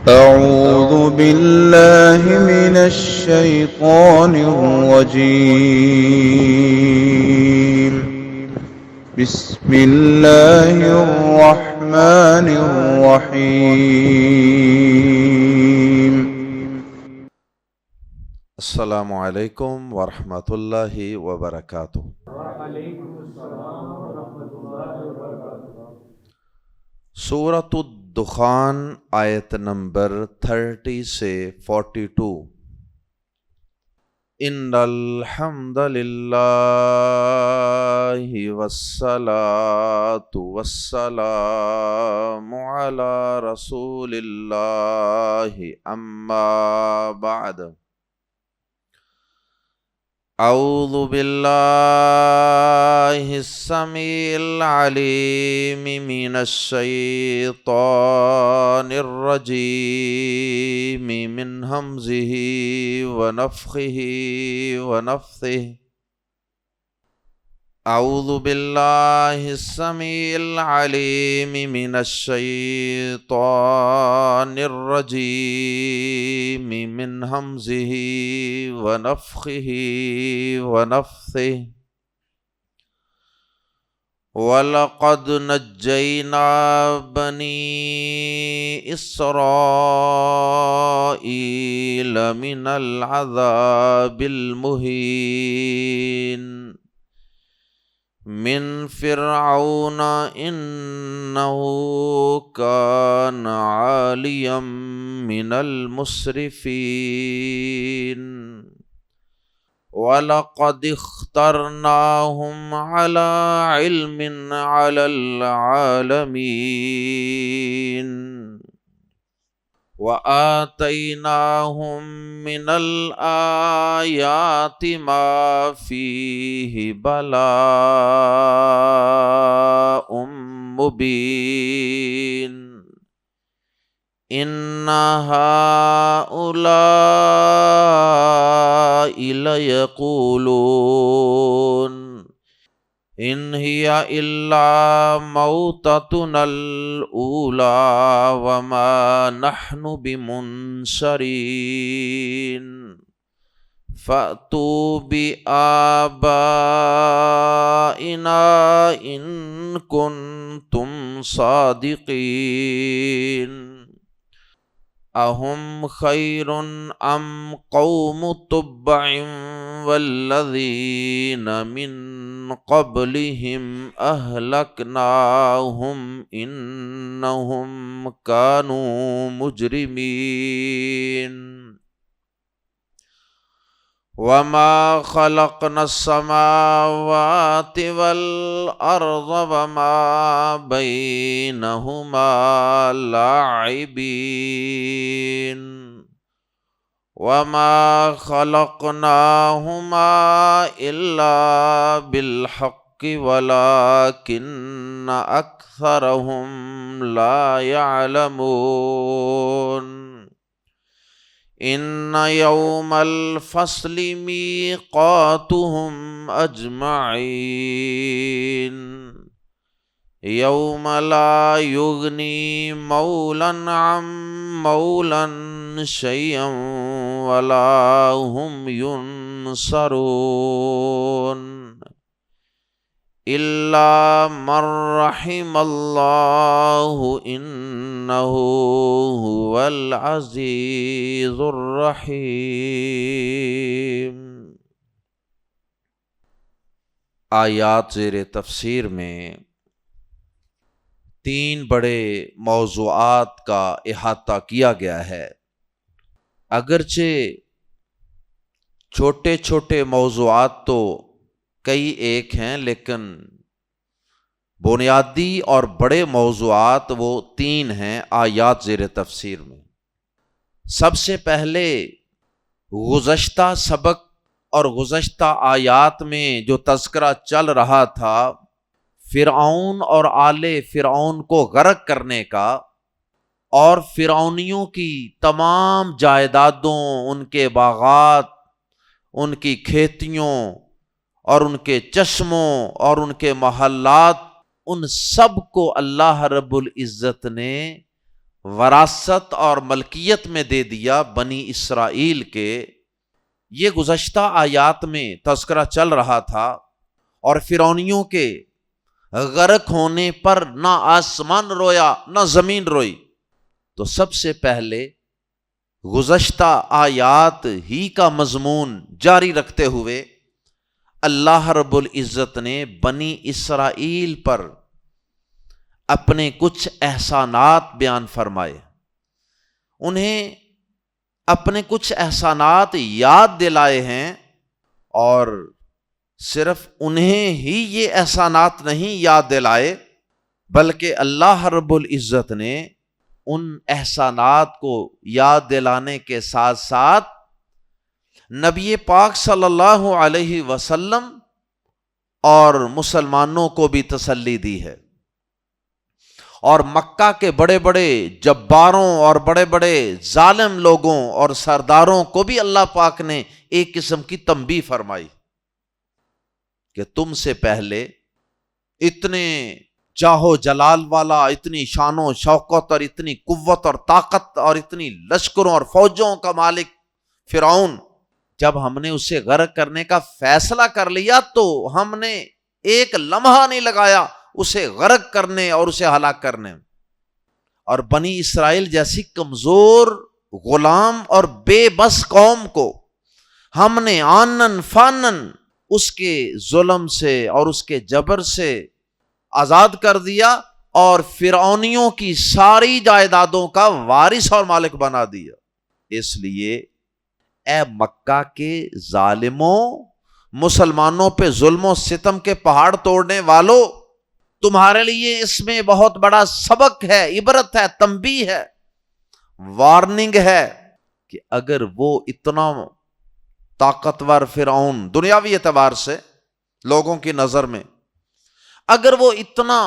أعوذ بالله من الشيطان الرجيم. بسم الله الرحمن الرحيم. السلام علیکم ورحمۃ اللہ وبرکاتہ۔ سورۃ الدخان آیت نمبر 30 سے 42۔ ان الحمد للہ والصلاة والسلام علی رسول اللہ اما بعد۔ اعوذ باللہ السمیع العلیم من الشیطان الرجیم من ہمزہ ونفخہ ونفثہ۔ اعوذ باللہ السمیع العلیم من الشیطان الرجیم من ہمزہ ونفخہ ونفثہ۔ وَلَقَدْ نَجَّيْنَا بَنِي إِسْرَائِيلَ مِنَ الْعَذَابِ الْمُهِينِ من فرعون إنه كان عاليا من المسرفين ولقد اخترناهم على علم على العالمين وآتيناهم من الآيات ما فيه بلاء مبين إن هؤلاء ليقولون إن هي إلا موتتنا الأولى وما نحن بمنشرين فأتوا بآبائنا إن كنتم صادقين أهم خير أم قوم تبع والذين من قبلهم أهلكناهم إنهم كانوا مجرمين وما خلقنا السماوات والأرض وما بينهما لاعبين وما خلقناهما إلا بالحق ولكن أكثرهم لا يعلمون إن يوم الفصل ميقاتهم أجمعين يوم لا يغني مولا عن مولا شيئا ولا هم ينصرون إلا من رحم الله إنه هو العزيز الرحيم۔ آیات زیر تفسیر میں تین بڑے موضوعات کا احاطہ کیا گیا ہے۔ اگرچہ چھوٹے چھوٹے موضوعات تو کئی ایک ہیں، لیکن بنیادی اور بڑے موضوعات وہ تین ہیں آیات زیر تفسیر میں۔ سب سے پہلے گزشتہ سبق اور گزشتہ آیات میں جو تذکرہ چل رہا تھا فرعون اور آل فرعون کو غرق کرنے کا، اور فرعونیوں کی تمام جائیدادوں، ان کے باغات، ان کی کھیتیوں اور ان کے چشموں اور ان کے محلات، ان سب کو اللہ رب العزت نے وراثت اور ملکیت میں دے دیا بنی اسرائیل کے، یہ گزشتہ آیات میں تذکرہ چل رہا تھا، اور فرعونیوں کے غرق ہونے پر نہ آسمان رویا نہ زمین روئی۔ تو سب سے پہلے گزشتہ آیات ہی کا مضمون جاری رکھتے ہوئے اللہ رب العزت نے بنی اسرائیل پر اپنے کچھ احسانات بیان فرمائے، انہیں اپنے کچھ احسانات یاد دلائے ہیں، اور صرف انہیں ہی یہ احسانات نہیں یاد دلائے بلکہ اللہ رب العزت نے ان احسانات کو یاد دلانے کے ساتھ ساتھ نبی پاک صلی اللہ علیہ وسلم اور مسلمانوں کو بھی تسلی دی ہے، اور مکہ کے بڑے بڑے جباروں اور بڑے بڑے ظالم لوگوں اور سرداروں کو بھی اللہ پاک نے ایک قسم کی تنبیہ فرمائی کہ تم سے پہلے اتنے جاہو جلال والا، اتنی شان و شوکت اور اتنی قوت اور طاقت اور اتنی لشکروں اور فوجوں کا مالک فرعون، جب ہم نے اسے غرق کرنے کا فیصلہ کر لیا تو ہم نے ایک لمحہ نہیں لگایا اسے غرق کرنے اور اسے ہلاک کرنے، اور بنی اسرائیل جیسی کمزور، غلام اور بے بس قوم کو ہم نے آنن فانن اس کے ظلم سے اور اس کے جبر سے آزاد کر دیا، اور فرعونیوں کی ساری جائیدادوں کا وارث اور مالک بنا دیا۔ اس لیے اے مکہ کے ظالموں، مسلمانوں پہ ظلم و ستم کے پہاڑ توڑنے والوں، تمہارے لیے اس میں بہت بڑا سبق ہے، عبرت ہے، تنبیہ ہے، وارننگ ہے کہ اگر وہ اتنا طاقتور فرعون دنیاوی اعتبار سے لوگوں کی نظر میں، اگر وہ اتنا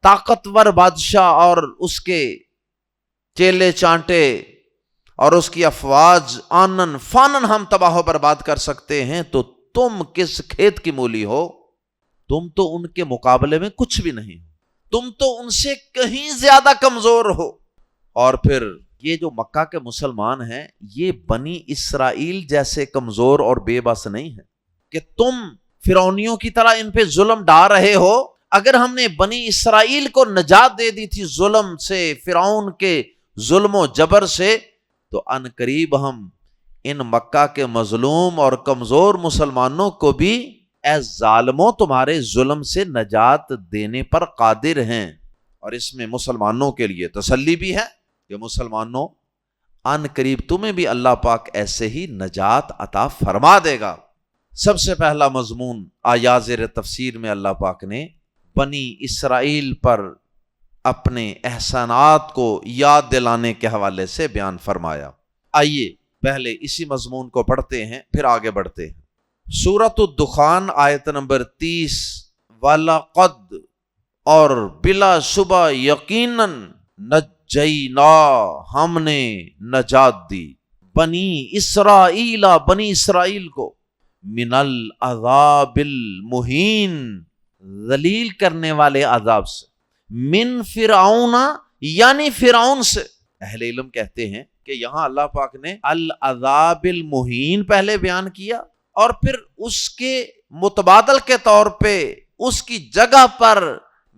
طاقتور بادشاہ اور اس کے چیلے چانٹے اور اس کی افواج آنن فانن ہم تباہ و برباد کر سکتے ہیں، تو تم کس کھیت کی مولی ہو؟ تم تو ان کے مقابلے میں کچھ بھی نہیں، تم تو ان سے کہیں زیادہ کمزور ہو۔ اور پھر یہ جو مکہ کے مسلمان ہیں، یہ بنی اسرائیل جیسے کمزور اور بے بس نہیں ہیں کہ تم فرعونیوں کی طرح ان پہ ظلم ڈال رہے ہو۔ اگر ہم نے بنی اسرائیل کو نجات دے دی تھی ظلم سے، فرعون کے ظلم و جبر سے، تو ان قریب ہم ان مکہ کے مظلوم اور کمزور مسلمانوں کو بھی اے ظالموں تمہارے ظلم سے نجات دینے پر قادر ہیں۔ اور اس میں مسلمانوں کے لیے تسلی بھی ہے کہ مسلمانوں ان قریب تمہیں بھی اللہ پاک ایسے ہی نجات عطا فرما دے گا۔ سب سے پہلا مضمون آیات زیر تفسیر میں اللہ پاک نے بنی اسرائیل پر اپنے احسانات کو یاد دلانے کے حوالے سے بیان فرمایا۔ آئیے پہلے اسی مضمون کو پڑھتے ہیں، پھر آگے بڑھتے ہیں۔ سورۃ الدخان آیت نمبر 30، وَلَقَدْ اور بلا شبہ یقیناً نجینا ہم نے نجات دی بنی اسرائیل، بنی اسرائیل کو، من العذاب المہین، ذلیل کرنے والے عذاب سے، من فرعون یعنی فرعون سے۔ اہل علم کہتے ہیں کہ یہاں اللہ پاک نے العذاب المہین پہلے بیان کیا، اور پھر اس کے متبادل کے طور پہ اس کی جگہ پر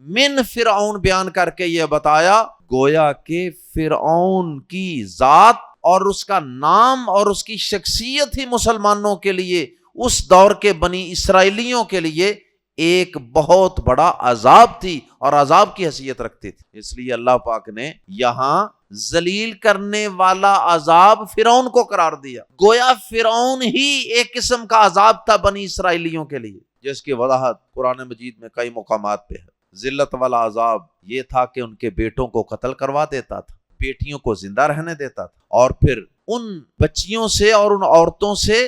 من فرعون بیان کر کے یہ بتایا گویا کہ فرعون کی ذات اور اس کا نام اور اس کی شخصیت ہی مسلمانوں کے لیے، اس دور کے بنی اسرائیلیوں کے لیے ایک بہت بڑا عذاب تھی اور عذاب کی حیثیت رکھتی تھی۔ اس لیے اللہ پاک نے یہاں ذلیل کرنے والا عذاب فرعون کو قرار دیا، گویا فرعون ہی ایک قسم کا عذاب تھا بنی اسرائیلیوں کے لیے، جس کی وضاحت قرآن مجید میں کئی مقامات پہ ہے۔ ذلت والا عذاب یہ تھا کہ ان کے بیٹوں کو قتل کروا دیتا تھا، بیٹیوں کو زندہ رہنے دیتا تھا، اور پھر ان بچیوں سے اور ان عورتوں سے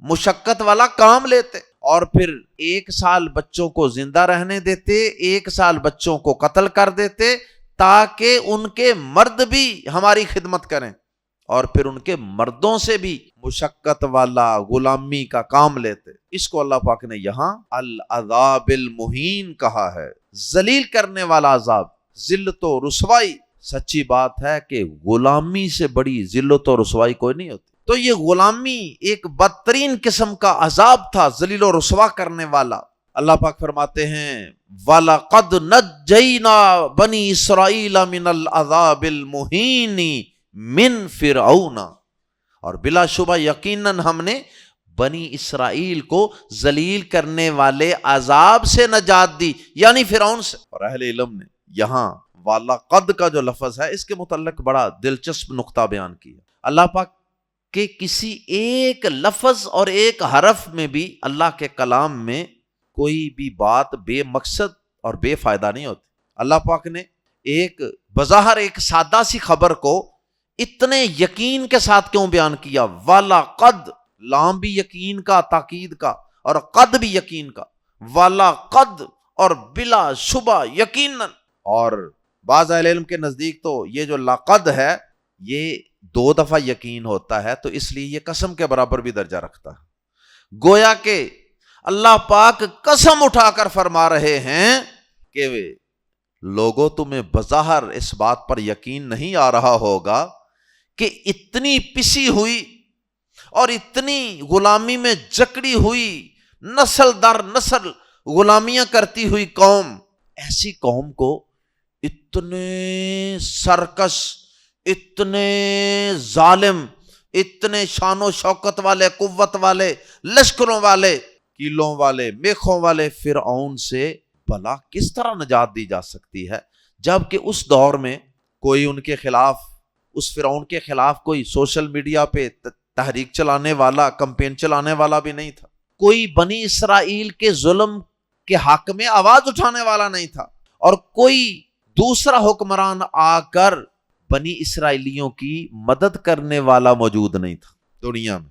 مشقت والا کام لیتے، اور پھر 1 سال بچوں کو زندہ رہنے دیتے، 1 سال بچوں کو قتل کر دیتے تاکہ ان کے مرد بھی ہماری خدمت کریں، اور پھر ان کے مردوں سے بھی مشقت والا غلامی کا کام لیتے۔ اس کو اللہ پاک نے یہاں العذاب المہین کہا ہے، ذلیل کرنے والا عذاب، ذلت و رسوائی سچی بات ہے کہ غلامی سے بڑی ذلت و رسوائی کوئی نہیں ہوتی. تو یہ غلامی ایک بدترین قسم کا عذاب تھا، ذلیل و رسوا کرنے والا. اللہ پاک فرماتے ہیں وَلَقَدْ نَجَّيْنَا بَنِي إِسْرَائِيلَ مِنَ الْعَذَابِ الْمُهِينِ مِنْ فِرْعَوْنَ، اور بلا شبہ یقیناً ہم نے بنی اسرائیل کو ذلیل کرنے والے عذاب سے نجات دی، یعنی فرعون سے. اور اہل علم نے یہاں وَلَقَدْ کا جو لفظ ہے اس کے متعلق بڑا دلچسپ نقطہ بیان کیا. اللہ پاک کہ کسی ایک لفظ اور ایک حرف میں بھی اللہ کے کلام میں کوئی بھی بات بے مقصد اور بے فائدہ نہیں ہوتی. اللہ پاک نے ایک بظاہر ایک سادہ سی خبر کو اتنے یقین کے ساتھ کیوں بیان کیا؟ وَلَقَدْ، لام بھی یقین کا، تاکید کا، اور قد بھی یقین کا. وَلَقَدْ، اور بلا شبہ یقیناً. اور بعض اہل علم کے نزدیک تو یہ جو لقد ہے یہ 2 دفعہ یقین ہوتا ہے، تو اس لیے یہ قسم کے برابر بھی درجہ رکھتا ہے. گویا کہ اللہ پاک قسم اٹھا کر فرما رہے ہیں کہ لوگوں تمہیں بظاہر اس بات پر یقین نہیں آ رہا ہوگا کہ اتنی پسی ہوئی اور اتنی غلامی میں جکڑی ہوئی، نسل در نسل غلامیاں کرتی ہوئی قوم، ایسی قوم کو اتنے سرکش، اتنے ظالم، اتنے شان و شوکت والے، قوت والے، لشکروں والے، کیلوں والے، میخوں والے فرعون سے بھلا کس طرح نجات دی جا سکتی ہے؟ جبکہ اس دور میں کوئی ان کے خلاف، اس فرعون کے خلاف کوئی سوشل میڈیا پہ تحریک چلانے والا، کمپین چلانے والا بھی نہیں تھا. کوئی بنی اسرائیل کے ظلم کے حق میں آواز اٹھانے والا نہیں تھا، اور کوئی دوسرا حکمران آ کر بنی اسرائیلیوں کی مدد کرنے والا موجود نہیں تھا دنیا میں.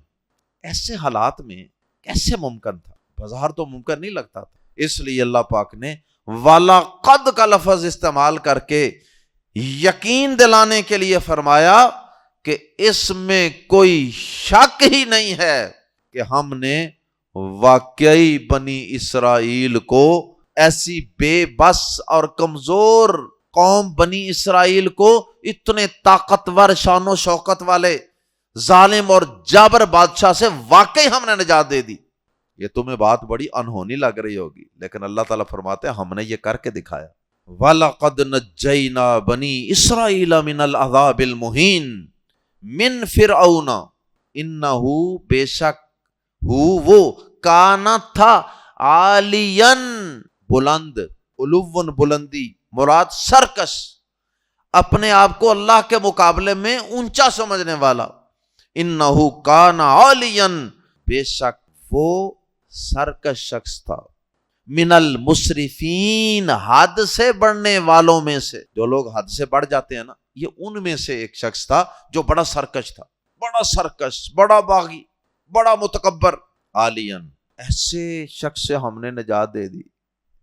ایسے حالات میں کیسے ممکن تھا؟ بظاہر تو ممکن نہیں لگتا تھا. اس لیے اللہ پاک نے وَلَقَدْ کا لفظ استعمال کر کے یقین دلانے کے لیے فرمایا کہ اس میں کوئی شک ہی نہیں ہے کہ ہم نے واقعی بنی اسرائیل کو، ایسی بے بس اور کمزور قوم بنی اسرائیل کو، اتنے طاقتور شان و شوکت والے ظالم اور جابر بادشاہ سے واقعی ہم نے نجات دے دی. یہ تمہیں بات بڑی انہونی لگ رہی ہوگی، لیکن اللہ تعالیٰ فرماتے ہیں ہم نے یہ کر کے دکھایا. وَلَقَدْ نَجَّيْنَا بَنِي إِسْرَائِيلَ مِنَ الْعَذَابِ الْمُهِينِ مِنْ فِرْعَوْنَ إِنَّهُ، بے شک وہ کانا تھا، عالیاً بلند، علوًا بلندی مراد سرکش، اپنے آپ کو اللہ کے مقابلے میں اونچا سمجھنے والا. انہو کان عالیاً، بے شک وہ سرکش شخص تھا. من المسرفین، حد سے بڑھنے والوں میں سے. جو لوگ حد سے بڑھ جاتے ہیں نا، یہ ان میں سے ایک شخص تھا جو بڑا سرکش تھا، بڑا سرکش، بڑا باغی، بڑا متکبر. عالیاً، ایسے شخص سے ہم نے نجات دے دی،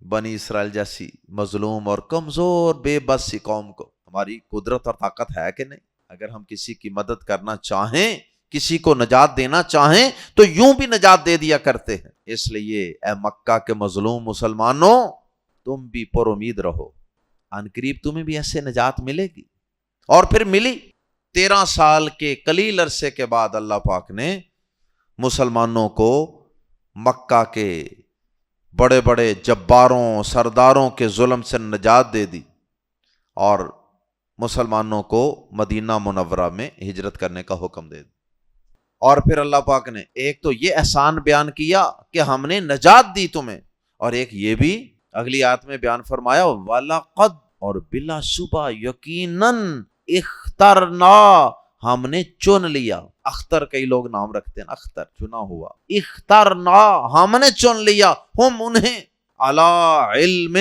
بنی اسرائیل جیسی مظلوم اور کمزور بے بس سی قوم کو. ہماری قدرت اور طاقت ہے کہ نہیں؟ اگر ہم کسی کی مدد کرنا چاہیں، کسی کو نجات دینا چاہیں تو یوں بھی نجات دے دیا کرتے ہیں. اس لیے اے مکہ کے مظلوم مسلمانوں، تم بھی پر امید رہو، ان قریب تمہیں بھی ایسے نجات ملے گی. اور پھر ملی. 13 سال کے قلیل عرصے کے بعد اللہ پاک نے مسلمانوں کو مکہ کے بڑے بڑے جباروں، سرداروں کے ظلم سے نجات دے دی، اور مسلمانوں کو مدینہ منورہ میں ہجرت کرنے کا حکم دے دی. اور پھر اللہ پاک نے ایک تو یہ احسان بیان کیا کہ ہم نے نجات دی تمہیں، اور ایک یہ بھی اگلی آیت میں بیان فرمایا وَلَقَدْ، اور بلا شبہ یقیناً، اخترنا، ہم نے چن لیا. اختر کئی لوگ نام رکھتے ہیں، اختر چنا ہوا. اخترنا، ہم نے چن لیا، ہم انہیں، علی علم،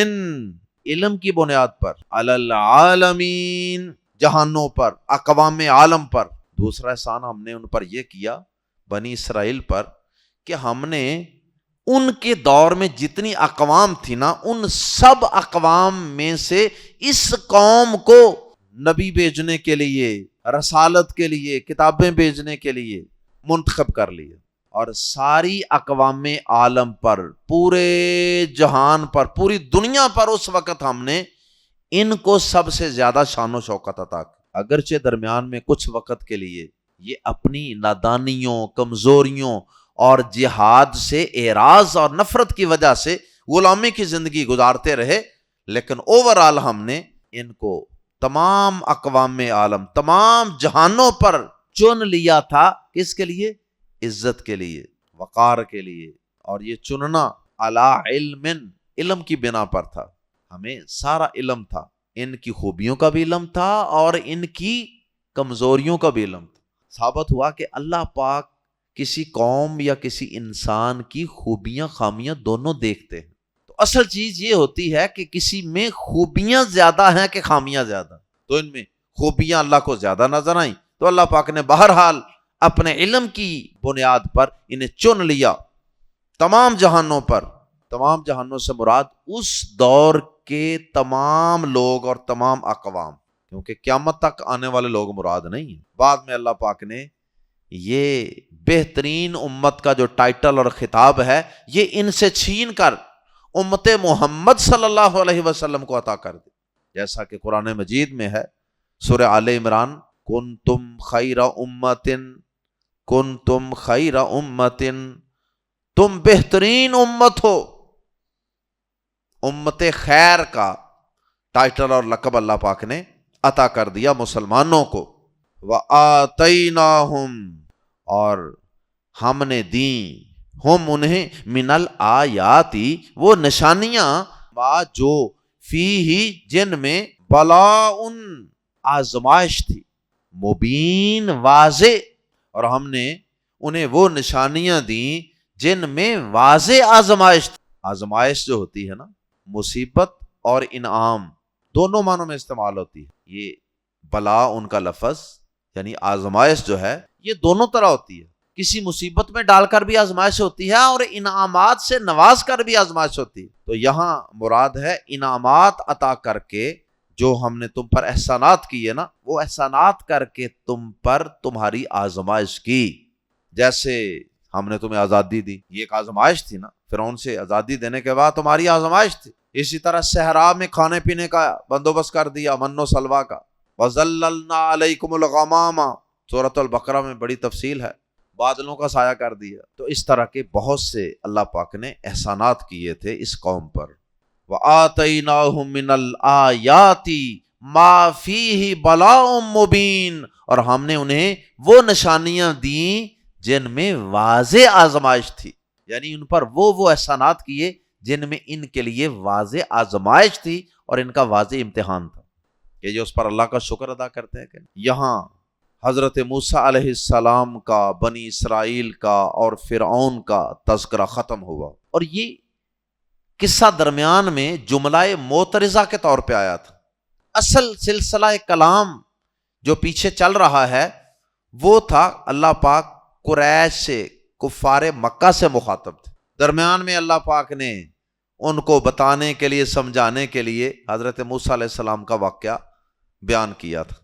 علم کی بنیاد پر، علی العالمین، جہانوں پر، اقوام عالم پر. دوسرا احسان ہم نے ان پر یہ کیا، بنی اسرائیل پر، کہ ہم نے ان کے دور میں جتنی اقوام تھی نا، ان سب اقوام میں سے اس قوم کو نبی بھیجنے کے لیے، رسالت کے لیے، کتابیں بھیجنے کے لیے منتخب کر لیے. اور ساری اقوام عالم پر، پورے جہان پر، پوری دنیا پر اس وقت ہم نے ان کو سب سے زیادہ شان و شوکت عطا کی، اگرچہ درمیان میں کچھ وقت کے لیے یہ اپنی نادانیوں، کمزوریوں اور جہاد سے اعراض اور نفرت کی وجہ سے غلامی کی زندگی گزارتے رہے، لیکن اوورآل ہم نے ان کو تمام اقوام عالم، تمام جہانوں پر چن لیا تھا۔ کس کے لیے؟ عزت کے لیے، وقار کے لیے، اور یہ چننا علی علم، علم کی بنا پر تھا۔ ہمیں سارا علم تھا، ان کی خوبیوں کا بھی علم تھا اور ان کی کمزوریوں کا بھی علم تھا۔ ثابت ہوا کہ اللہ پاک کسی قوم یا کسی انسان کی خوبیاں خامیاں دونوں دیکھتے ہیں۔ تو اصل چیز یہ ہوتی ہے کہ کسی میں خوبیاں زیادہ ہیں کہ خامیاں زیادہ، تو ان میں خوبیاں اللہ کو زیادہ نظر آئیں، تو اللہ پاک نے بہرحال اپنے علم کی بنیاد پر انہیں چن لیا تمام جہانوں پر۔ تمام جہانوں سے مراد اس دور کے تمام لوگ اور تمام اقوام، کیونکہ قیامت تک آنے والے لوگ مراد نہیں ہیں۔ بعد میں اللہ پاک نے یہ بہترین امت کا جو ٹائٹل اور خطاب ہے یہ ان سے چھین کر امت محمد صلی اللہ علیہ وسلم کو عطا کر دی، جیسا کہ قرآن مجید میں ہے سورہ آل عمران، کنتم خیر امت، تم بہترین امت ہو۔ امت خیر کا ٹائٹل اور لقب اللہ پاک نے عطا کر دیا مسلمانوں کو۔ وَآتَيْنَاهُمْ، اور ہم نے دیں ہم انہیں من الآیاتی، وہ نشانیاں، ما جو فیہ، جن میں بلاء، آزمائش تھی، مبین، واضح، اور ہم نے انہیں وہ نشانیاں دیں جن میں واضح آزمائش تھی۔ آزمائش جو ہوتی ہے نا، مصیبت اور انعام دونوں معنوں میں استعمال ہوتی ہے۔ یہ بلا ان کا لفظ یعنی آزمائش جو ہے یہ دونوں طرح ہوتی ہے، کسی مصیبت میں ڈال کر بھی آزمائش ہوتی ہے اور انعامات سے نواز کر بھی آزمائش ہوتی ہے۔ تو یہاں مراد ہے انعامات عطا کر کے، جو ہم نے تم پر احسانات کیے نا، وہ احسانات کر کے تم پر تمہاری آزمائش کی۔ جیسے ہم نے تمہیں آزادی دی، یہ ایک آزمائش تھی نا، فرعون سے آزادی دینے کے بعد تمہاری آزمائش تھی۔ اسی طرح صحرا میں کھانے پینے کا بندوبست کر دیا، من و سلویٰ کا۔ وَظَلَّلْنَا عَلَيْكُمُ الْغَمَامَ، سورۃ البقرہ میں بڑی تفصیل ہے، بادلوں کا سایہ کر دیا۔ تو اس طرح کے بہت سے اللہ پاک نے احسانات کیے تھے اس قوم پر۔ وَآتَيْنَاهُم مِّنَ الْآيَاتِ مَا فِيهِ بَلَاءٌ مُّبِينٌ، اور ہم نے انہیں وہ نشانیاں دیں جن میں واضح آزمائش تھی، یعنی ان پر وہ احسانات کیے جن میں ان کے لیے واضح آزمائش تھی اور ان کا واضح امتحان تھا کہ جو اس پر اللہ کا شکر ادا کرتے ہیں۔ کہ یہاں حضرت موسیٰ علیہ السلام کا، بنی اسرائیل کا اور فرعون کا تذکرہ ختم ہوا، اور یہ قصہ درمیان میں جملہ معترضہ کے طور پہ آیا تھا۔ اصل سلسلہ کلام جو پیچھے چل رہا ہے وہ تھا اللہ پاک قریش سے، کفار مکہ سے مخاطب تھے۔ درمیان میں اللہ پاک نے ان کو بتانے کے لیے، سمجھانے کے لیے حضرت موسیٰ علیہ السلام کا واقعہ بیان کیا تھا۔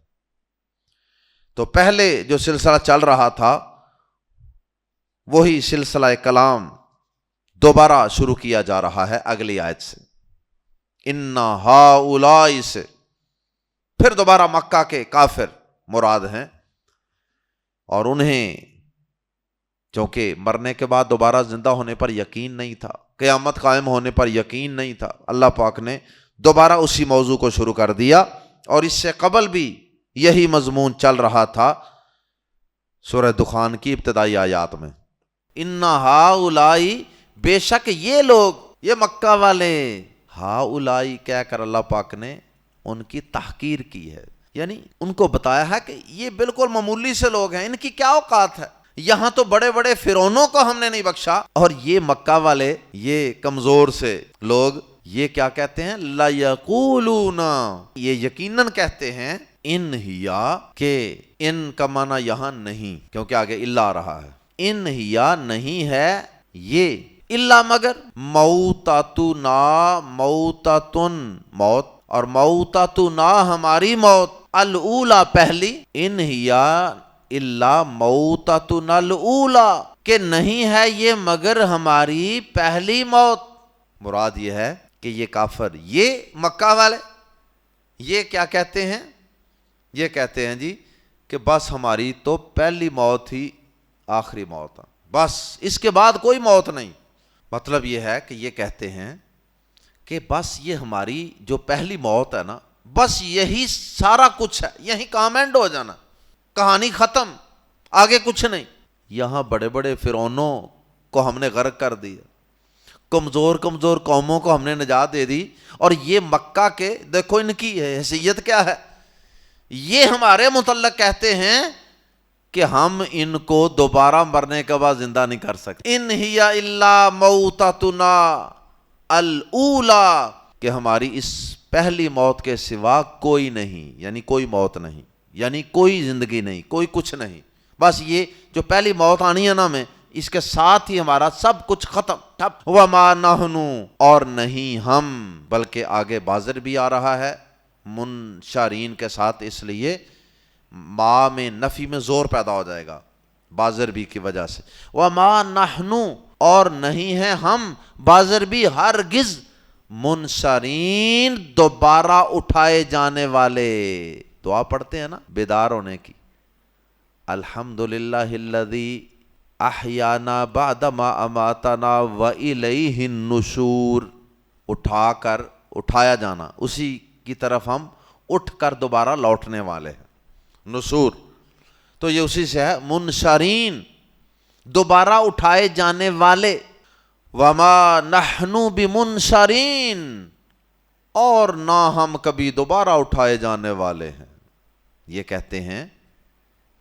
تو پہلے جو سلسلہ چل رہا تھا وہی سلسلہ کلام دوبارہ شروع کیا جا رہا ہے اگلی آیت سے، اِنَّ ہَؤُلَاءِ سے۔ پھر دوبارہ مکہ کے کافر مراد ہیں، اور انہیں چونکہ مرنے کے بعد دوبارہ زندہ ہونے پر یقین نہیں تھا، قیامت قائم ہونے پر یقین نہیں تھا، اللہ پاک نے دوبارہ اسی موضوع کو شروع کر دیا۔ اور اس سے قبل بھی یہی مضمون چل رہا تھا سورہ دخان کی ابتدائی آیات میں، اِنَّ ہَؤُلَاءِ، بے شک یہ لوگ، یہ مکہ والے، ہَؤُلَاءِ کہہ کر اللہ پاک نے ان کی تحقیر کی ہے، یعنی ان کو بتایا ہے کہ یہ بالکل معمولی سے لوگ ہیں، ان کی کیا اوقات ہے، یہاں تو بڑے بڑے فرعونوں کو ہم نے نہیں بخشا، اور یہ مکہ والے، یہ کمزور سے لوگ، یہ کیا کہتے ہیں، لَيَقُولُونَ، یہ یقیناً کہتے ہیں، ان ہیا، کہ ان کا معنی یہاں نہیں، کیونکہ آگے الا آ رہا ہے، ان ہیا نہیں ہے یہ، الا مگر، موتاتنا، موتاتن موت، اور موتاتنا ہماری موت، الاولا پہلی، ان ہیا الا موتاتنا الاولا، کہ نہیں ہے یہ مگر ہماری پہلی موت۔ مراد یہ ہے کہ یہ کافر، یہ مکہ والے یہ کیا کہتے ہیں؟ یہ کہتے ہیں جی کہ بس ہماری تو پہلی موت ہی آخری موت ہے، بس اس کے بعد کوئی موت نہیں۔ مطلب یہ ہے کہ یہ کہتے ہیں کہ بس یہ ہماری جو پہلی موت ہے نا، بس یہی سارا کچھ ہے، یہی کام اینڈ ہو جانا، کہانی ختم، آگے کچھ نہیں۔ یہاں بڑے بڑے فرعونوں کو ہم نے غرق کر دیا، کمزور کمزور قوموں کو ہم نے نجات دے دی، اور یہ مکہ کے دیکھو ان کی حیثیت کیا ہے، یہ ہمارے متعلق کہتے ہیں کہ ہم ان کو دوبارہ مرنے کے بعد زندہ نہیں کر سکتے۔ ان ہی الا موتتنا الاولی، کہ ہماری اس پہلی موت کے سوا کوئی نہیں، یعنی کوئی موت نہیں، یعنی کوئی زندگی نہیں، کوئی کچھ نہیں، بس یہ جو پہلی موت آنی ہے نا ہمیں، اس کے ساتھ ہی ہمارا سب کچھ ختم ٹھپ۔ وما نحن، اور نہیں ہم، بلکہ آگے بازر بھی آ رہا ہے منشارین کے ساتھ، اس لیے ما میں نفی میں زور پیدا ہو جائے گا بازر بھی کی وجہ سے۔ وما نحن، اور نہیں ہیں ہم بازر بھی ہرگز منشارین، دوبارہ اٹھائے جانے والے۔ دعا پڑھتے ہیں نا بیدار ہونے کی، الحمدللہ الذی احیانا بعد ما اماتنا والیہ النشور، اٹھایا جانا، اسی کی طرف ہم اٹھ کر دوبارہ لوٹنے والے ہیں، نشور تو یہ اسی سے ہے، منشارین دوبارہ اٹھائے جانے والے۔ وما نحن بمنشرین، اور نہ ہم کبھی دوبارہ اٹھائے جانے والے ہیں۔ یہ کہتے ہیں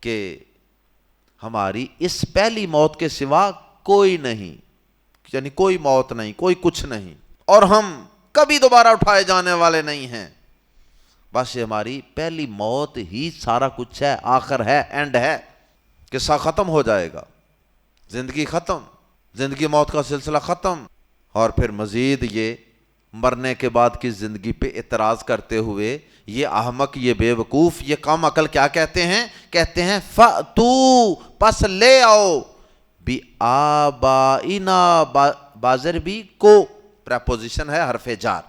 کہ ہماری اس پہلی موت کے سوا کوئی نہیں، یعنی کوئی موت نہیں، کوئی کچھ نہیں، اور ہم کبھی دوبارہ اٹھائے جانے والے نہیں ہیں، بس یہ ہماری پہلی موت ہی سارا کچھ ہے، آخر ہے، اینڈ ہے، قصہ ختم ہو جائے گا، زندگی ختم، زندگی موت کا سلسلہ ختم۔ اور پھر مزید یہ مرنے کے بعد کی زندگی پہ اعتراض کرتے ہوئے یہ احمق، یہ بے وقوف، یہ کم عقل کیا کہتے ہیں؟ کہتے ہیں فَأْتُو، پس لے آؤ، بِآبَائِنَا، بازر بھی کو پریپوزیشن ہے حرف جار،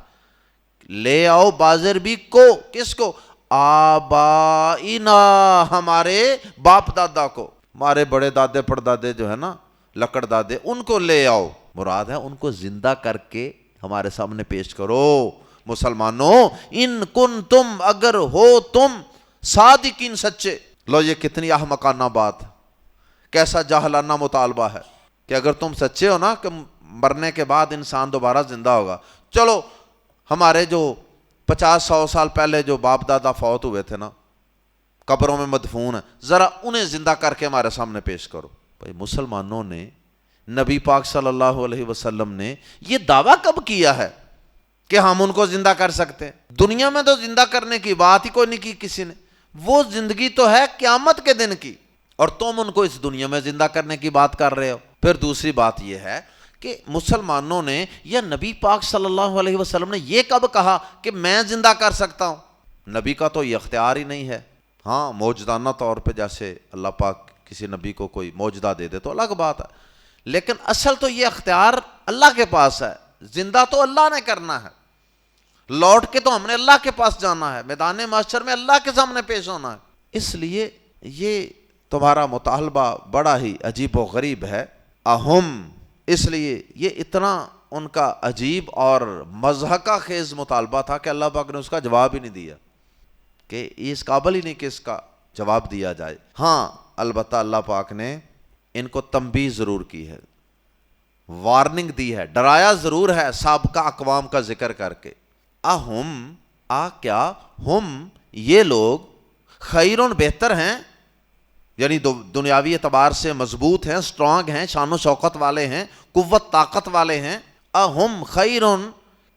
لے آؤ بازر بھی کو، کس کو؟ آبائنا، ہمارے باپ دادا کو، ہمارے بڑے دادے پڑدادے جو ہے نا، لکڑ دادے، ان کو لے آؤ، مراد ہے ان کو زندہ کر کے ہمارے سامنے پیش کرو۔ مسلمانوں ان کن تم، اگر ہو تم صادقین، سچے۔ لو یہ کتنی احمقانہ بات، کیسا جاہلانہ مطالبہ ہے کہ اگر تم سچے ہو نا کہ مرنے کے بعد انسان دوبارہ زندہ ہوگا، چلو ہمارے جو 50-100 سال پہلے جو باپ دادا فوت ہوئے تھے نا، قبروں میں مدفون ہیں، ذرا انہیں زندہ کر کے ہمارے سامنے پیش کرو۔ بھائی مسلمانوں نے، نبی پاک صلی اللہ علیہ وسلم نے یہ دعویٰ کب کیا ہے کہ ہم ان کو زندہ کر سکتے ہیں؟ دنیا میں تو زندہ کرنے کی بات ہی کوئی نہیں کی کسی نے، وہ زندگی تو ہے قیامت کے دن کی، اور تم ان کو اس دنیا میں زندہ کرنے کی بات کر رہے ہو۔ پھر دوسری بات یہ ہے کہ مسلمانوں نے یا نبی پاک صلی اللہ علیہ وسلم نے یہ کب کہا کہ میں زندہ کر سکتا ہوں؟ نبی کا تو یہ اختیار ہی نہیں ہے۔ ہاں موجزانہ طور پہ جیسے اللہ پاک کسی نبی کو کوئی موجزہ دے دے تو الگ بات ہے، لیکن اصل تو یہ اختیار اللہ کے پاس ہے، زندہ تو اللہ نے کرنا ہے، لوٹ کے تو ہم نے اللہ کے پاس جانا ہے، میدان محشر میں اللہ کے سامنے پیش ہونا ہے۔ اس لیے یہ تمہارا مطالبہ بڑا ہی عجیب و غریب ہے۔ اہم، اس لیے یہ اتنا ان کا عجیب اور مضحکہ خیز مطالبہ تھا کہ اللہ پاک نے اس کا جواب ہی نہیں دیا، کہ اس قابل ہی نہیں کہ اس کا جواب دیا جائے۔ ہاں البتہ اللہ پاک نے ان کو تنبیہ ضرور کی ہے، وارننگ دی ہے، ڈرایا ضرور ہے سابقہ اقوام کا ذکر کر کے۔ اہم، کیا ہم، یہ لوگ، خیرون، بہتر ہیں، یعنی دنیاوی اعتبار سے مضبوط ہیں، سٹرونگ ہیں، شان و شوکت والے ہیں، قوت طاقت والے ہیں۔ اہم خیرون،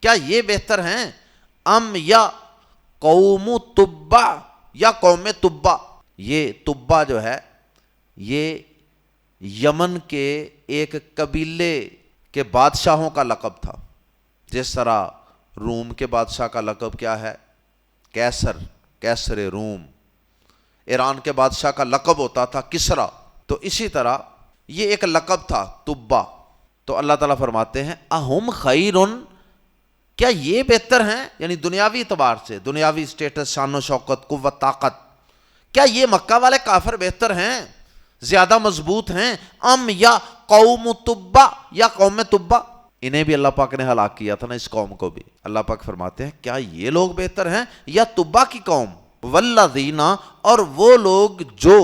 کیا یہ بہتر ہیں؟ ام، یا قوم تبع، یا قوم تبع۔ یہ تبع جو ہے یہ یمن کے ایک قبیلے کے بادشاہوں کا لقب تھا، جس طرح روم کے بادشاہ کا لقب کیا ہے؟ کیسر روم۔ ایران کے بادشاہ کا لقب ہوتا تھا کسرا، تو اسی طرح یہ ایک لقب تھا تبع۔ تو اللہ تعالیٰ فرماتے ہیں اہم خیرن، کیا یہ بہتر ہیں، یعنی دنیاوی اعتبار سے، دنیاوی سٹیٹس، شان و شوکت، قوت، طاقت، کیا یہ مکہ والے کافر بہتر ہیں، زیادہ مضبوط ہیں، ام یا قوم تبا، یا قوم تبا؟ انہیں بھی اللہ پاک نے ہلاک کیا تھا نا، اس قوم کو بھی۔ اللہ پاک فرماتے ہیں کیا یہ لوگ بہتر ہیں یا تبا کی قوم؟ والذین، اور وہ لوگ جو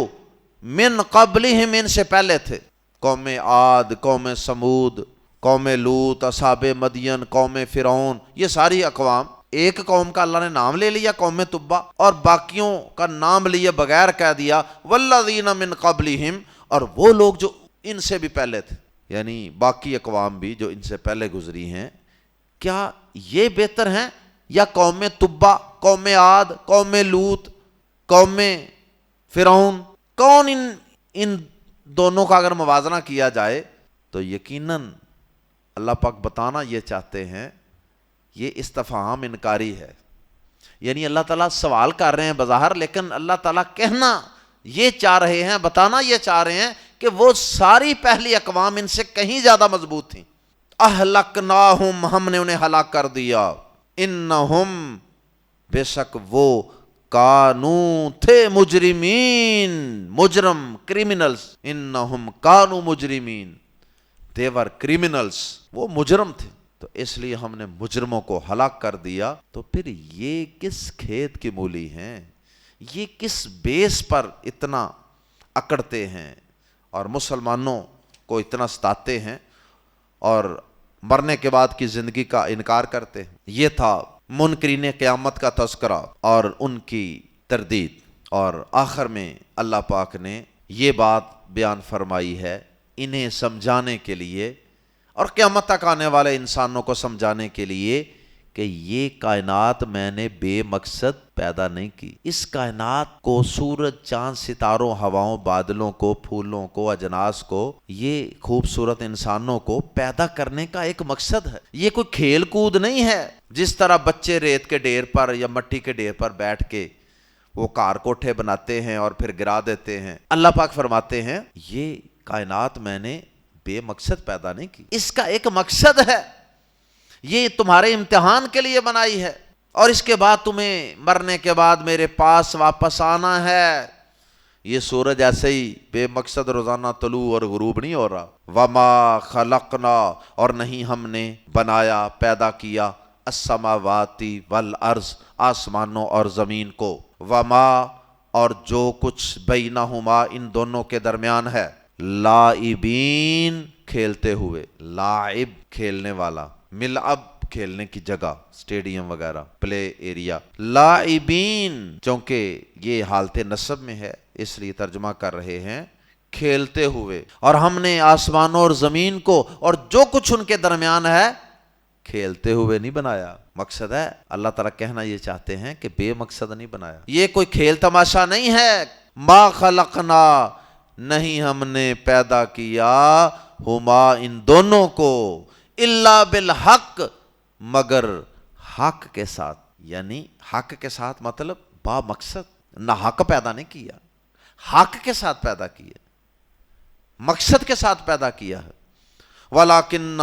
من قبلہم، ان سے پہلے تھے، قوم عاد، قوم سمود، قوم لوط، اصحاب مدین، قوم فرعون، یہ ساری اقوام، ایک قوم کا اللہ نے نام لے لیا قوم تبا، اور باقیوں کا نام لیے بغیر کہہ دیا والذین من قبلہم، اور وہ لوگ جو ان سے بھی پہلے تھے، یعنی باقی اقوام بھی جو ان سے پہلے گزری ہیں، کیا یہ بہتر ہیں یا قوم تبا، قوم عاد، قوم لوط، قوم فرعون؟ کون ان دونوں کا اگر موازنہ کیا جائے تو یقیناً اللہ پاک بتانا یہ چاہتے ہیں، یہ استفہام انکاری ہے، یعنی اللہ تعالیٰ سوال کر رہے ہیں بظاہر، لیکن اللہ تعالیٰ کہنا یہ چاہ رہے ہیں، بتانا یہ چاہ رہے ہیں کہ وہ ساری پہلی اقوام ان سے کہیں زیادہ مضبوط تھیں۔ اہلکناہم، ہم نے انہیں ہلاک کر دیا، انہم، بے شک وہ، کانو، تھے، مجرمین، مجرم، کریمنلز، انہم کانو مجرمین، دیور کریمنلز، وہ مجرم تھے، تو اس لیے ہم نے مجرموں کو ہلاک کر دیا۔ تو پھر یہ کس کھیت کی مولی ہیں، یہ کس بیس پر اتنا اکڑتے ہیں اور مسلمانوں کو اتنا ستاتے ہیں اور مرنے کے بعد کی زندگی کا انکار کرتے ہیں؟ یہ تھا منکرین قیامت کا تذکرہ اور ان کی تردید، اور آخر میں اللہ پاک نے یہ بات بیان فرمائی ہے انہیں سمجھانے کے لیے اور قیامت تک آنے والے انسانوں کو سمجھانے کے لیے کہ یہ کائنات میں نے بے مقصد پیدا نہیں کی۔ اس کائنات کو، سورج، چاند، ستاروں، ہواؤں، بادلوں کو، پھولوں کو، اجناس کو، یہ خوبصورت انسانوں کو پیدا کرنے کا ایک مقصد ہے، یہ کوئی کھیل کود نہیں ہے۔ جس طرح بچے ریت کے ڈھیر پر یا مٹی کے ڈھیر پر بیٹھ کے وہ کار کوٹھے بناتے ہیں اور پھر گرا دیتے ہیں، اللہ پاک فرماتے ہیں یہ کائنات میں نے بے مقصد پیدا نہیں کی، اس کا ایک مقصد ہے، یہ تمہارے امتحان کے لیے بنائی ہے، اور اس کے بعد تمہیں مرنے کے بعد میرے پاس واپس آنا ہے۔ یہ سورج ایسے ہی بے مقصد روزانہ طلوع اور غروب نہیں ہو رہا۔ وما خلقنا، اور نہیں ہم نے بنایا، پیدا کیا، السماواتی والارض، آسمانوں اور زمین کو، وما، اور جو کچھ بینہما، ان دونوں کے درمیان ہے، لاعبین، کھیلتے ہوئے، لاعب کھیلنے والا، ملعب کھیلنے کی جگہ، سٹیڈیم وغیرہ، پلے ایریا، لاعبین، چونکہ یہ حالت نصب میں ہے اس لیے ترجمہ کر رہے ہیں کھیلتے ہوئے، اور ہم نے آسمانوں اور زمین کو اور جو کچھ ان کے درمیان ہے کھیلتے ہوئے نہیں بنایا۔ مقصد ہے، اللہ تعالیٰ کہنا یہ چاہتے ہیں کہ بے مقصد نہیں بنایا، یہ کوئی کھیل تماشا نہیں ہے۔ ما خلقنا، نہیں ہم نے پیدا کیا، ہما، ان دونوں کو، الا بالحق، مگر حق کے ساتھ، یعنی حق کے ساتھ مطلب با مقصد، نہ حق پیدا نہیں کیا، حق کے ساتھ پیدا کیا، مقصد کے ساتھ پیدا کیا ہے۔ ولیکن،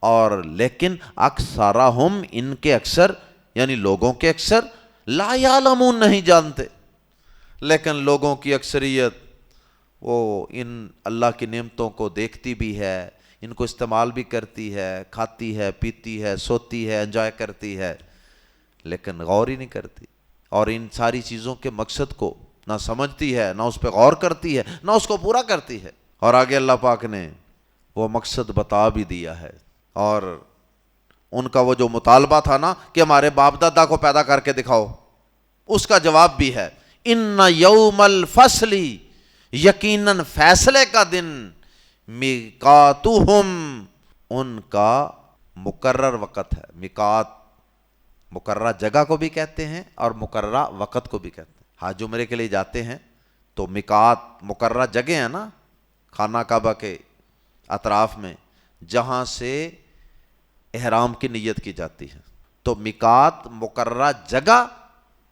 اور لیکن، اکثرہم، ان کے اکثر، یعنی لوگوں کے اکثر، لا یعلمون، نہیں جانتے۔ لیکن لوگوں کی اکثریت وہ ان اللہ کی نعمتوں کو دیکھتی بھی ہے، ان کو استعمال بھی کرتی ہے، کھاتی ہے، پیتی ہے، سوتی ہے، انجوائے کرتی ہے، لیکن غور ہی نہیں کرتی، اور ان ساری چیزوں کے مقصد کو نہ سمجھتی ہے، نہ اس پہ غور کرتی ہے، نہ اس کو پورا کرتی ہے۔ اور آگے اللہ پاک نے وہ مقصد بتا بھی دیا ہے، اور ان کا وہ جو مطالبہ تھا نا کہ ہمارے باپ دادا کو پیدا کر کے دکھاؤ، اس کا جواب بھی ہے، ان یوم الفصل، یقیناً فیصلے کا دن، میقاتہم، ان کا مقرر وقت ہے۔ میقات مقررہ جگہ کو بھی کہتے ہیں اور مقررہ وقت کو بھی کہتے ہیں۔ حج عمرے کے لیے جاتے ہیں تو میقات مقررہ جگہ ہے نا، خانہ کعبہ کے اطراف میں، جہاں سے احرام کی نیت کی جاتی ہے، تو میقات مقررہ جگہ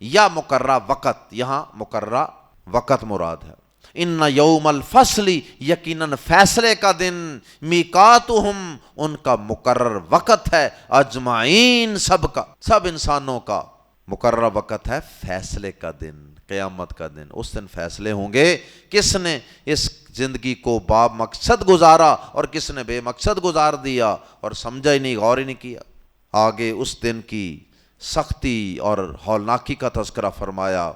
یا مقررہ وقت، یہاں مقررہ وقت مراد ہے۔ ان یوم الفصل یقیناً فیصلے کا دن، میقاتہم ان کا مقرر وقت ہے، اجمعین سب کا، سب انسانوں کا مقرر وقت ہے، فیصلے کا دن، قیامت کا دن۔ اس دن فیصلے ہوں گے کس نے اس زندگی کو با مقصد گزارا اور کس نے بے مقصد گزار دیا اور سمجھا ہی نہیں، غور ہی نہیں کیا۔ آگے اس دن کی سختی اور ہولناکی کا تذکرہ فرمایا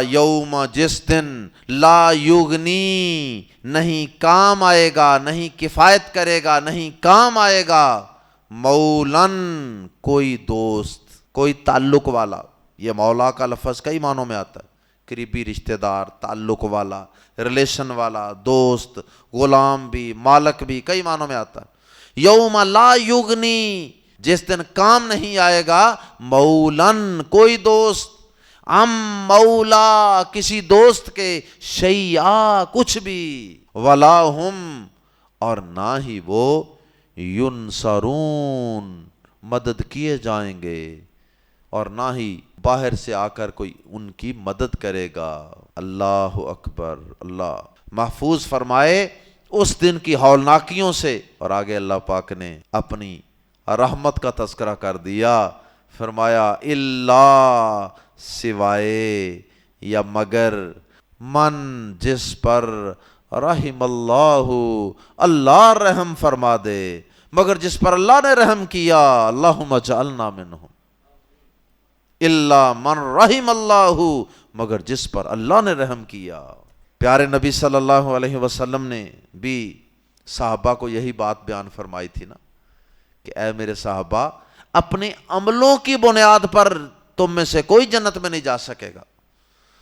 یوم، جس دن لا یغنی نہیں کام آئے گا، نہیں کفایت کرے گا، نہیں کام آئے گا، مولن کوئی دوست، کوئی تعلق والا۔ یہ مولا کا لفظ کئی معنوں میں آتا ہے، قریبی رشتہ دار، تعلق والا، ریلیشن والا، دوست، غلام بھی، مالک بھی، کئی معنوں میں آتا ہے۔ یوم لا یغنی، جس دن کام نہیں آئے گا، مولن کوئی دوست، ام مولا کسی دوست کے، شیئا کچھ بھی، ولا ہم اور نہ ہی وہ، ینصرون مدد کیے جائیں گے، اور نہ ہی باہر سے آ کر کوئی ان کی مدد کرے گا۔ اللہ اکبر، اللہ محفوظ فرمائے اس دن کی ہولناکیوں سے۔ اور آگے اللہ پاک نے اپنی رحمت کا تذکرہ کر دیا، فرمایا اللہ سوائے یا مگر، من جس پر رحم اللہ اللہ رحم فرما دے، مگر جس پر اللہ نے رحم کیا، اللہم اجعلنا منہم، اللہ من رحم اللہ، مگر جس پر اللہ نے رحم کیا۔ پیارے نبی صلی اللہ علیہ وسلم نے بھی صحابہ کو یہی بات بیان فرمائی تھی نا کہ اے میرے صحابہ، اپنے عملوں کی بنیاد پر تم میں سے کوئی جنت میں نہیں جا سکے گا۔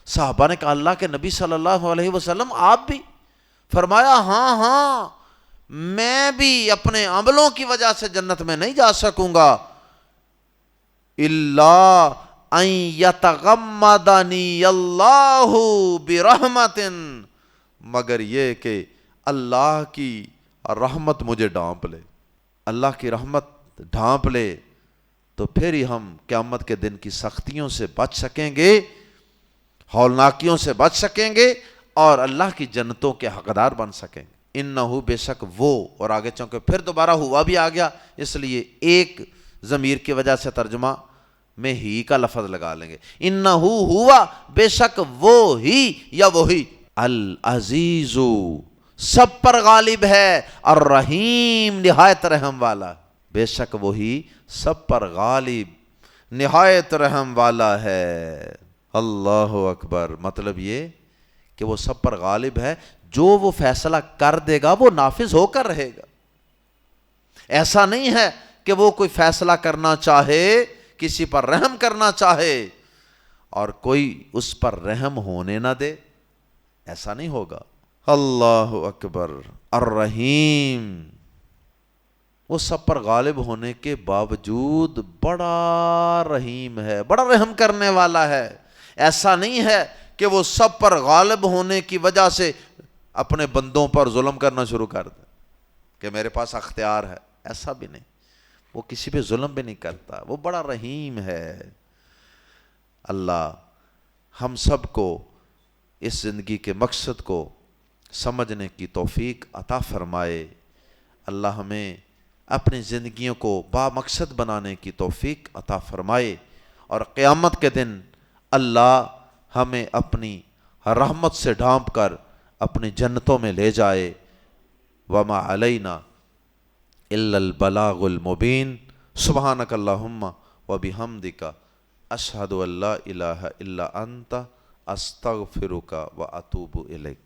صحابہ نے کہا اللہ کے نبی صلی اللہ علیہ وسلم آپ بھی؟ فرمایا ہاں میں بھی اپنے عملوں کی وجہ سے جنت میں نہیں جا سکوں گا، الا ان یتغمدنی اللہ برحمت، مگر یہ کہ اللہ کی رحمت مجھے ڈھانپ لے، اللہ کی رحمت ڈھانپ لے، تو پھر ہی ہم قیامت کے دن کی سختیوں سے بچ سکیں گے، ہولناکیوں سے بچ سکیں گے، اور اللہ کی جنتوں کے حقدار بن سکیں گے۔ انہو بے شک وہ، اور آگے چونکہ پھر دوبارہ ہوا بھی آ گیا، اس لیے ایک ضمیر کی وجہ سے ترجمہ میں ہی کا لفظ لگا لیں گے۔ انہو ہوا بے شک وہ ہی یا وہی، العزیز سب پر غالب ہے، الرحیم نہایت رحم والا، بے شک وہی سب پر غالب نہایت رحم والا ہے۔ اللہ اکبر، مطلب یہ کہ وہ سب پر غالب ہے، جو وہ فیصلہ کر دے گا وہ نافذ ہو کر رہے گا۔ ایسا نہیں ہے کہ وہ کوئی فیصلہ کرنا چاہے، کسی پر رحم کرنا چاہے اور کوئی اس پر رحم ہونے نہ دے، ایسا نہیں ہوگا۔ اللہ اکبر، الرحیم، وہ سب پر غالب ہونے کے باوجود بڑا رحیم ہے، بڑا رحم کرنے والا ہے۔ ایسا نہیں ہے کہ وہ سب پر غالب ہونے کی وجہ سے اپنے بندوں پر ظلم کرنا شروع کر دے کہ میرے پاس اختیار ہے، ایسا بھی نہیں، وہ کسی پہ ظلم بھی نہیں کرتا، وہ بڑا رحیم ہے۔ اللہ ہم سب کو اس زندگی کے مقصد کو سمجھنے کی توفیق عطا فرمائے۔ اللہ ہمیں اپنی زندگیوں کو با مقصد بنانے کی توفیق عطا فرمائے، اور قیامت کے دن اللہ ہمیں اپنی رحمت سے ڈھانپ کر اپنی جنتوں میں لے جائے۔ وما علینا الا البلاغ المبین، سبحانک اللہم وبحمدک، اشہد ان لا الہ الا انت، استغفرک واتوب الیک۔